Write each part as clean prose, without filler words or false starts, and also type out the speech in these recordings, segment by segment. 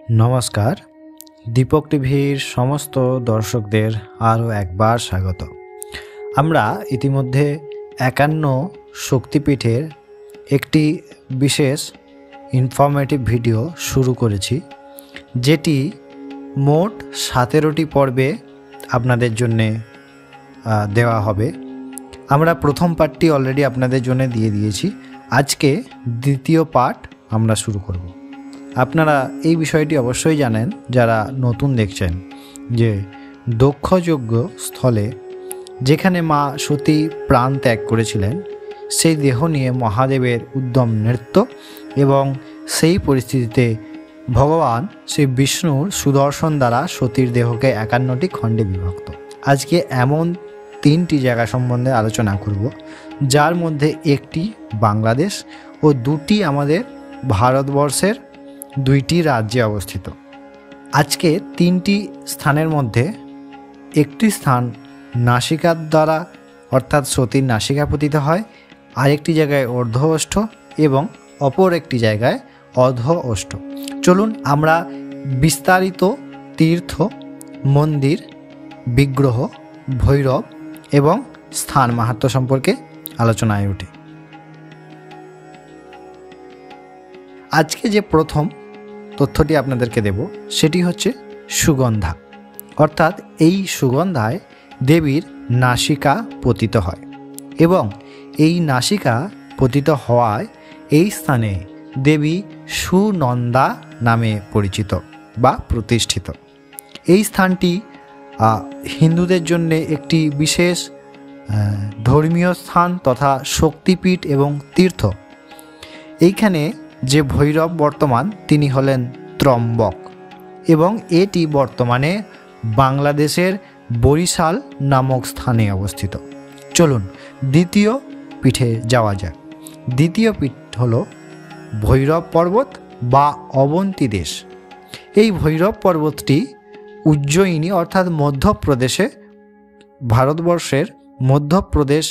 নমস্কার, দীপক টিভির সমস্ত দর্শকদের আরও একবার স্বাগত। আমরা ইতিমধ্যে 51 শক্তিপীঠের একটি বিশেষ ইনফরমেটিভ ভিডিও শুরু করেছি, যেটি মোট 17টি পর্বে আপনাদের জন্যে দেওয়া হবে। আমরা প্রথম পার্টটি অলরেডি আপনাদের জন্য দিয়ে দিয়েছি। আজকে দ্বিতীয় পার্ট আমরা শুরু করব। আপনারা এই বিষয়টি অবশ্যই জানেন, যারা নতুন দেখছেন, যে দক্ষযজ্ঞ স্থলে যেখানে মা সতী প্রাণ ত্যাগ করেছিলেন, সেই দেহ নিয়ে মহাদেবের উদ্যম নৃত্য এবং সেই পরিস্থিতিতে ভগবান শ্রী বিষ্ণুর সুদর্শন দ্বারা সতীর দেহকে 51টি খণ্ডে বিভক্ত। আজকে এমন 3টি জায়গা সম্বন্ধে আলোচনা করব, যার মধ্যে একটি বাংলাদেশ ও 2টি আমাদের ভারতবর্ষের 2টি রাজ্যে অবস্থিত। আজকে 3টি স্থানের মধ্যে একটি স্থান নাসিকার দ্বারা অর্থাৎ সতীর নাসিকা পতিত হয়, আরেকটি জায়গায় অর্ধ ওষ্ঠ এবং অপর একটি জায়গায় অধ ওষ্ঠ। চলুন আমরা বিস্তারিত তীর্থ, মন্দির, বিগ্রহ, ভৈরব এবং স্থান মাহাত্ম্য সম্পর্কে আলোচনায় উঠি। আজকে যে প্রথম তথ্যটি আপনাদেরকে দেব সেটি হচ্ছে সুগন্ধা, অর্থাৎ এই সুগন্ধায় দেবীর নাসিকা পতিত হয় এবং এই নাসিকা পতিত হওয়ায় এই স্থানে দেবী সুনন্দা নামে পরিচিত বা প্রতিষ্ঠিত। এই স্থানটি হিন্দুদের জন্য একটি বিশেষ ধর্মীয় স্থান তথা শক্তিপীঠ এবং তীর্থ। এইখানে যে ভৈরব বর্তমান, তিনি হলেন ত্রম্বক এবং এটি বর্তমানে বাংলাদেশের বরিশাল নামক স্থানে অবস্থিত। চলুন দ্বিতীয় পীঠে যাওয়া যাক। দ্বিতীয় পীঠ হল ভৈরব পর্বত বা অবন্তী দেশ। এই ভৈরব পর্বতটি উজ্জয়িনী অর্থাৎ মধ্যপ্রদেশে, ভারতবর্ষের মধ্যপ্রদেশ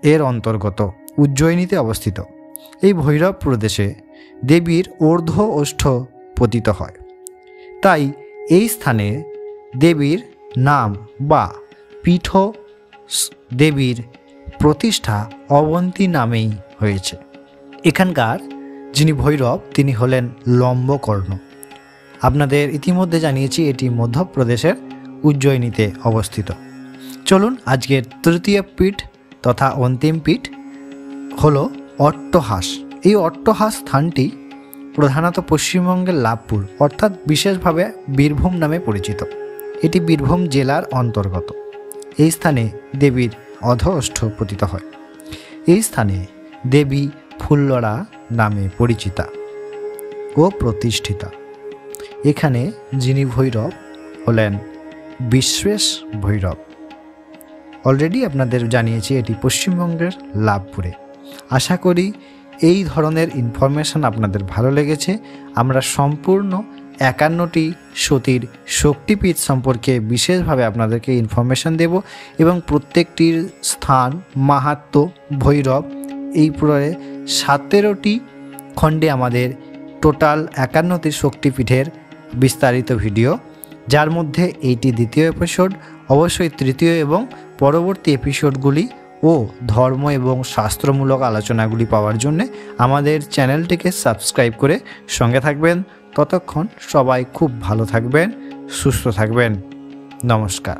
এর অন্তর্গত উজ্জয়িনীতে অবস্থিত। এই ভৈরব প্রদেশে দেবীর অর্ধ ওষ্ঠ পতিত হয়, তাই এই স্থানে দেবীর নাম বা পীঠ দেবীর প্রতিষ্ঠা অবন্তী নামেই হয়েছে। এখানকার যিনি ভৈরব, তিনি হলেন লম্বকর্ণ। আপনাদের ইতিমধ্যে জানিয়েছি এটি মধ্যপ্রদেশের উজ্জয়িনীতে অবস্থিত। চলুন আজকের তৃতীয় পীঠ তথা অন্তিম পীঠ হল অট্টহাস। এই অট্টহাস স্থানটি প্রধানত পশ্চিমবঙ্গের লাভপুর অর্থাৎ বিশেষভাবে বীরভূম নামে পরিচিত। এটি বীরভূম জেলার অন্তর্গত। এই স্থানে দেবীর অধ ওষ্ঠ পতিত হয়। এই স্থানে দেবী ফুল্লরা নামে পরিচিতা ও প্রতিষ্ঠিতা। এখানে যিনি ভৈরব হলেন বিশ্বেশ ভৈরব। অলরেডি আপনাদের জানিয়েছি এটি পশ্চিমবঙ্গের লাভপুরে। আশা করি এই ধরনের ইনফরমেশন আপনাদের ভালো লেগেছে। আমরা সম্পূর্ণ 51টি সতীর শক্তিপীঠ সম্পর্কে বিশেষভাবে আপনাদেরকে ইনফরমেশন দেব এবং প্রত্যেকটির স্থান, মাহাত্ম্য, ভৈরব, এই পুরো 17টি খণ্ডে আমাদের টোটাল 51টি শক্তিপীঠের বিস্তারিত ভিডিও, যার মধ্যে এইটি দ্বিতীয় এপিসোড। অবশ্যই তৃতীয় এবং পরবর্তী এপিসোডগুলি ও ধর্ম এবং শাস্ত্রমূলক আলোচনাগুলি পাওয়ার জন্য আমাদের চ্যানেলটিকে সাবস্ক্রাইব করে সঙ্গে থাকবেন। ততক্ষণ সবাই খুব ভালো থাকবেন, সুস্থ থাকবেন। নমস্কার।